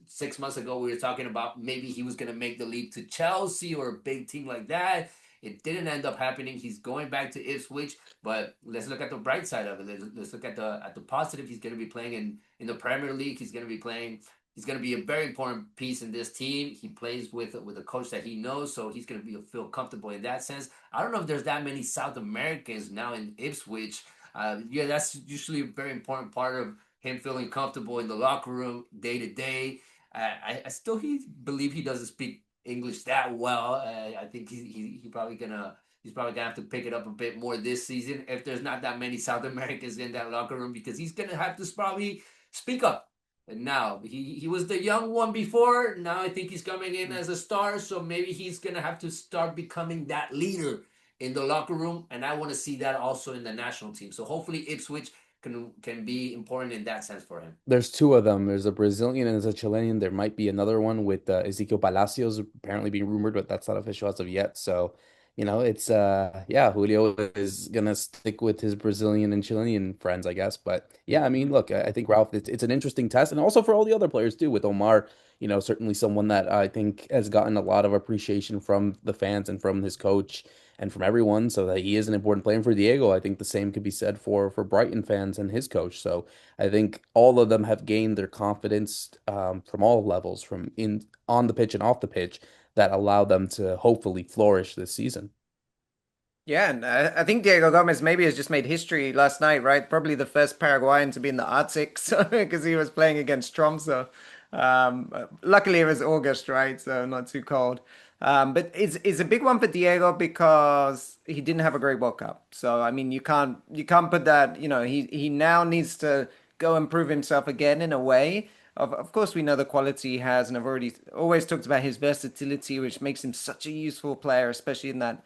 6 months ago, we were talking about maybe he was going to make the leap to Chelsea or a big team like that. It didn't end up happening. He's going back to Ipswich, but let's look at the bright side of it. Let's look at the positive. He's going to be playing in the Premier League. He's going to be playing. He's going to be a very important piece in this team. He plays with a coach that he knows, so he's going to feel comfortable in that sense. I don't know if there's that many South Americans now in Ipswich. Yeah, that's usually a very important part of him feeling comfortable in the locker room day to day. I still believe he doesn't speak English that well. I think he's probably gonna have to pick it up a bit more this season if there's not that many South Americans in that locker room because he's gonna have to probably speak up. And now he was the young one before. Now I think he's coming in as a star, so maybe he's gonna have to start becoming that leader in the locker room. And I want to see that also in the national team. So hopefully Ipswich can be important in that sense for him. There's two of them. There's a Brazilian and there's a Chilean. There might be another one with Ezequiel Palacios apparently being rumored, but that's not official as of yet. So, it's yeah, Julio is gonna stick with his Brazilian and Chilean friends, I guess. But yeah, I mean, look, I think Ralph, it's an interesting test, and also for all the other players too. With Omar, certainly someone that I think has gotten a lot of appreciation from the fans and from his coach and from everyone, so that he is an important player. And for Diego, I think the same could be said for Brighton fans and his coach. So. I think all of them have gained their confidence from all levels, from in on the pitch and off the pitch, that allow them to hopefully flourish this season. Yeah, and I think Diego Gomez maybe has just made history last night, right? Probably the first Paraguayan to be in the Arctic, so because he was playing against Tromsø. Luckily, it was August, right? So not too cold. But it's a big one for Diego because he didn't have a great World Cup. So I mean, you can't put that. He now needs to go and prove himself again in a way. Of course, we know the quality he has, and I've already always talked about his versatility, which makes him such a useful player, especially in that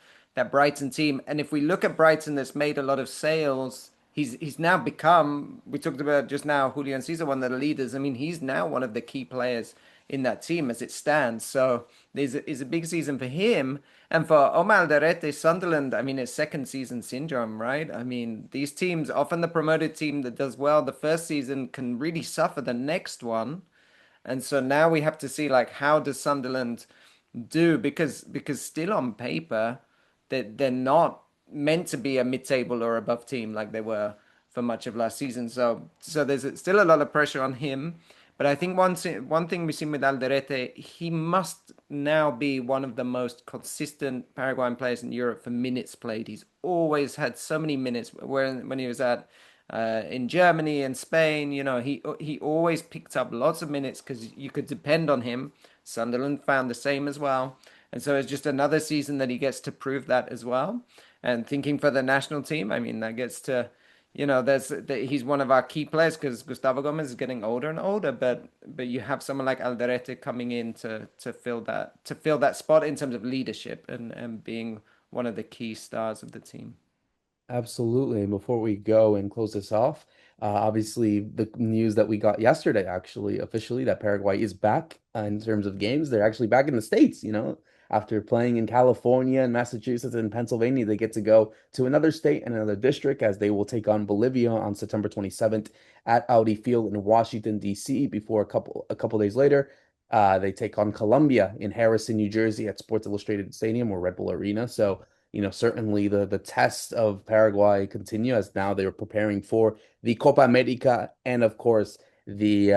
Brighton team. And if we look at Brighton, that's made a lot of sales. He's now become. We talked about just now Julio Enciso, one of the leaders. I mean, he's now one of the key players in that team as it stands. So there's a big season for him. And for Omar Alderete, Sunderland, I mean, it's second season syndrome, right? I mean, these teams, often the promoted team that does well the first season can really suffer the next one. And so now we have to see like how does Sunderland do because still on paper they're not meant to be a mid-table or above team like they were for much of last season. So there's still a lot of pressure on him. But I think one thing we've seen with Alderete, he must now be one of the most consistent Paraguayan players in Europe for minutes played. He's always had so many minutes when he was at in Germany and Spain. He always picked up lots of minutes because you could depend on him. Sunderland found the same as well. And so it's just another season that he gets to prove that as well. And thinking for the national team, I mean, that gets to, he's one of our key players because Gustavo Gomez is getting older and older. But you have someone like Alderete coming in to fill that spot in terms of leadership and being one of the key stars of the team. Absolutely. And before we go and close this off, obviously the news that we got yesterday, actually, officially, that Paraguay is back in terms of games. They're actually back in the States, after playing in California and Massachusetts and Pennsylvania, they get to go to another state and another district as they will take on Bolivia on September 27th at Audi Field in Washington, D.C. before a couple days later. They take on Colombia in Harrison, New Jersey at Sports Illustrated Stadium or Red Bull Arena. So certainly the tests of Paraguay continue as now they're preparing for the Copa America and of course the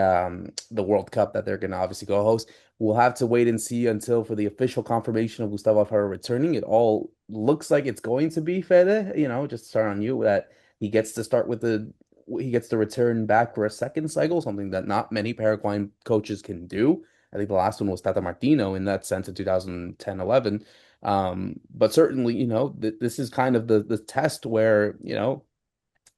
World Cup that they're going to obviously go host. We'll have to wait and see until for the official confirmation of Gustavo Alfaro returning. It all looks like it's going to be Fede, just to start on you that he gets to return back for a second cycle, something that not many Paraguayan coaches can do. I think the last one was Tata Martino in that sense in 2010, 11. But certainly, this is kind of the test where,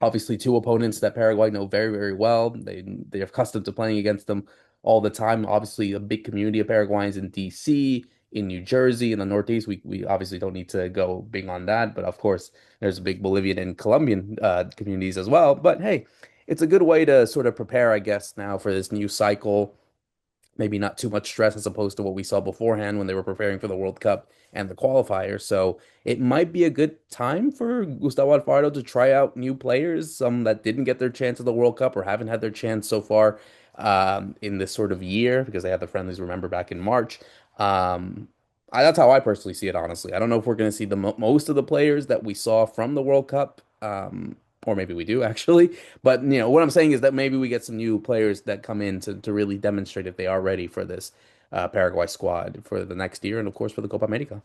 obviously two opponents that Paraguay know very, very well. They're accustomed to playing against them all the time. Obviously, a big community of Paraguayans in DC, in New Jersey, in the Northeast. We obviously don't need to go big on that, but of course, there's a big Bolivian and Colombian communities as well. But hey, it's a good way to sort of prepare, I guess, now for this new cycle, maybe not too much stress as opposed to what we saw beforehand when they were preparing for the World Cup and the qualifier. So it might be a good time for Gustavo Alfaro to try out new players, some that didn't get their chance at the World Cup or haven't had their chance so far in this sort of year because they had the friendlies, remember, back in March. That's how I personally see it, honestly. I don't know if we're going to see the most of the players that we saw from the World Cup or maybe we do actually. But what I'm saying is that maybe we get some new players that come in to really demonstrate if they are ready for this Paraguay squad for the next year, and of course for the Copa America.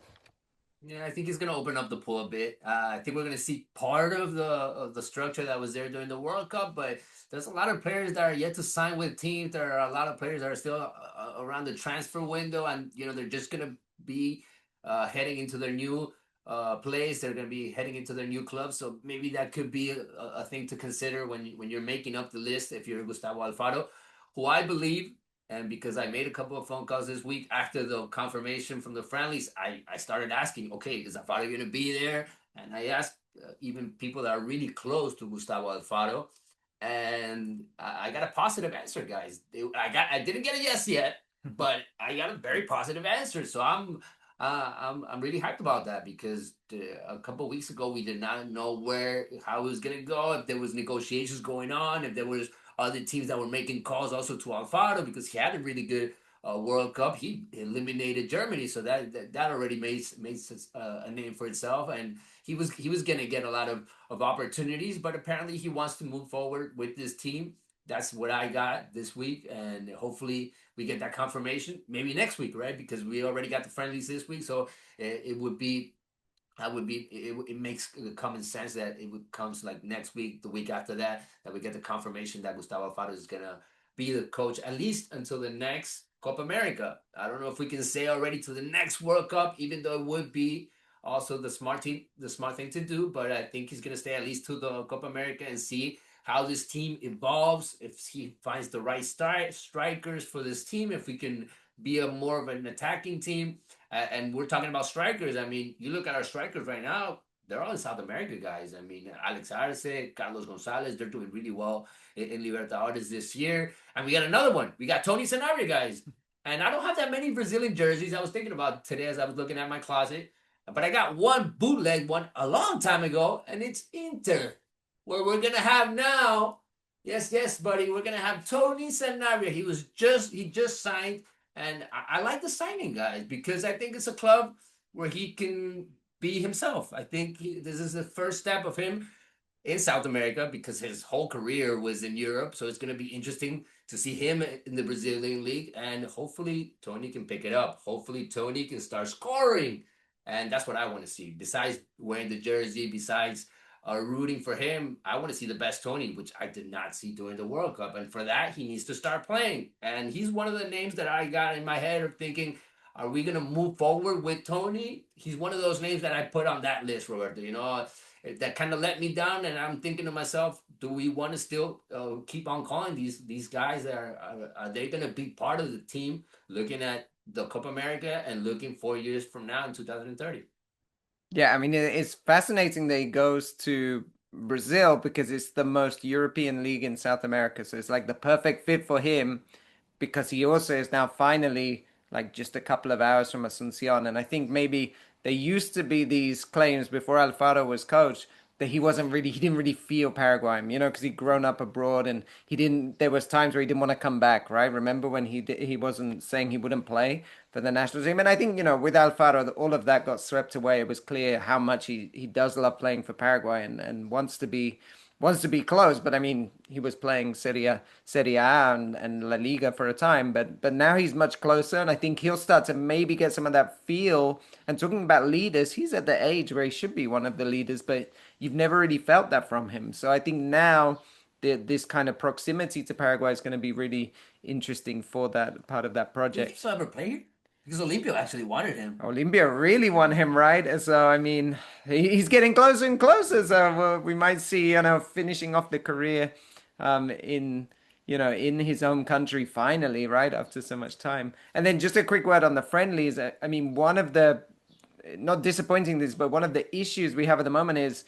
Yeah, I think he's gonna open up the pool a bit. I think we're gonna see part of the structure that was there during the World Cup, but there's a lot of players that are yet to sign with teams. There are a lot of players that are still around the transfer window, and they're just gonna be heading into their new place. They're gonna be heading into their new club, so maybe that could be a thing to consider when you're making up the list. If you're Gustavo Alfaro, who I believe. And because I made a couple of phone calls this week after the confirmation from the friendlies, I started asking, okay, is Alfaro going to be there? And I asked even people that are really close to Gustavo Alfaro, and I got a positive answer, guys. I didn't get a yes yet, but I got a very positive answer. So I'm really hyped about that because a couple of weeks ago we did not know how it was going to go, if there was negotiations going on, if there was other teams that were making calls also to Alfaro because he had a really good World Cup. He eliminated Germany, so that already made a name for itself, and he was gonna get a lot of opportunities. But apparently, he wants to move forward with this team. That's what I got this week, and hopefully we get that confirmation maybe next week, right? Because we already got the friendlies this week, so it would be it makes common sense that it would comes like next week, the week after that we get the confirmation that Gustavo Alfaro is gonna be the coach at least until the next Copa America. I don't know if we can say already to the next World Cup, even though it would be also the smart thing to do. But I think he's gonna stay at least to the Copa America and see how this team evolves. If he finds the right strikers for this team, if we can be a more of an attacking team. And we're talking about strikers. I mean, you look at our strikers right now, they're all in South America, guys. I mean, Alex Arce, Carlos Gonzalez, they're doing really well in Libertadores this year. And we got another one. We got Tony Sanabria, guys. And I don't have that many Brazilian jerseys. I was thinking about today as I was looking at my closet. But I got one bootleg one a long time ago, and it's Inter, where we're going to have now, yes, buddy, we're going to have Tony Sanabria. He just signed, and I like the signing, guys, because I think it's a club where he can be himself. I think this is the first step of him in South America because his whole career was in Europe. So it's going to be interesting to see him in the Brazilian league. And hopefully Tony can pick it up. Hopefully Tony can start scoring. And that's what I want to see. Besides wearing the jersey, besides rooting for him, I want to see the best Tony, which I did not see during the World Cup. And for that, he needs to start playing. And he's one of the names that I got in my head of thinking, are we going to move forward with Tony? He's one of those names that I put on that list, Roberto. That kind of let me down. And I'm thinking to myself, do we want to still keep on calling these guys? Are they going to be part of the team looking at the Copa America and looking 4 years from now in 2030? Yeah, I mean, it's fascinating that he goes to Brazil because it's the most European league in South America. So it's like the perfect fit for him because he also is now finally like just a couple of hours from Asuncion. And I think maybe there used to be these claims before Alfaro was coach that he didn't really feel Paraguayan, because he'd grown up abroad and there was times where he didn't want to come back, right? Remember when he wasn't saying he wouldn't play for the national team? And I think, with Alfaro, all of that got swept away. It was clear how much he does love playing for Paraguay and wants to be close, but I mean, he was playing Serie A and La Liga for a time, but now he's much closer, and I think he'll start to maybe get some of that feel. And talking about leaders, he's at the age where he should be one of the leaders, but you've never really felt that from him. So I think now this kind of proximity to Paraguay is going to be really interesting for that part of that Do you think project. he'll ever play here? Because Olimpia actually wanted him. Olimpia really want him, right? So I mean, he's getting closer and closer. So we might see, finishing off the career, in in his home country finally, right after so much time. And then just a quick word on the friendlies. I mean, one of the not disappointing this, but one of the issues we have at the moment is,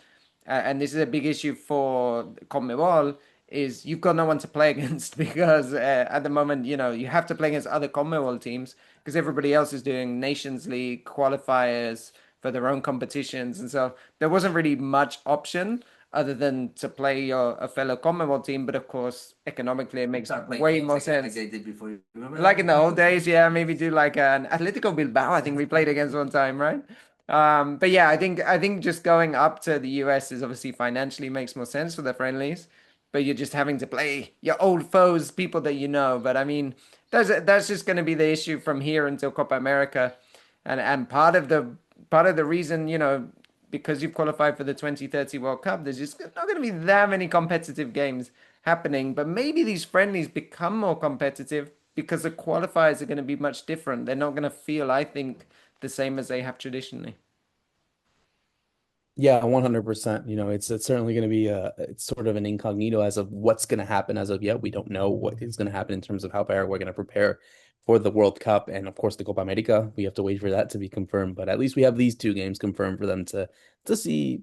and this is a big issue for CONMEBOL, is you've got no one to play against because at the moment, you have to play against other CONMEBOL teams because everybody else is doing Nations League qualifiers for their own competitions. And so there wasn't really much option other than to play a fellow CONMEBOL team. But of course, economically, it makes way more sense. Like they did before. Remember Like in the old days, yeah, maybe do like an Atletico Bilbao, I think we played against one time, right? But yeah, I think just going up to the US is obviously financially makes more sense for the friendlies, but you're just having to play your old foes, people that you know. But I mean, that's just going to be the issue from here until Copa America, and part of the reason, because you've qualified for the 2030 World Cup, there's just not going to be that many competitive games happening. But maybe these friendlies become more competitive because the qualifiers are going to be much different. They're not going to feel, I think, the same as they have traditionally. Yeah, 100%. It's certainly going to be it's sort of an incognito as of what's going to happen as of yet. We don't know what is going to happen in terms of how Paraguay are going to prepare for the World Cup and of course the Copa America. We have to wait for that to be confirmed, but at least we have these two games confirmed for them to see,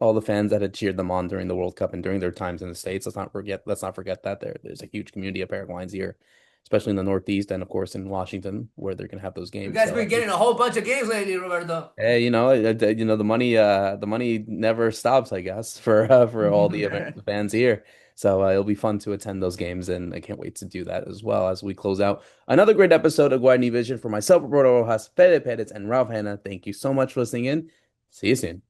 all the fans that had cheered them on during the World Cup and during their times in the States. Let's not forget that there's a huge community of Paraguayans here, especially in the Northeast and of course in Washington where they're going to have those You games. guys So been at least getting a whole bunch of games lately, Roberto. hey, the money never stops, I guess, for all the fans here. So it'll be fun to attend those games, and I can't wait to do that as well as we close out another great episode of Guarani Vision for myself, Roberto Rojas, Fede Perez, and Ralph Hanna. Thank you so much for listening in. See you soon.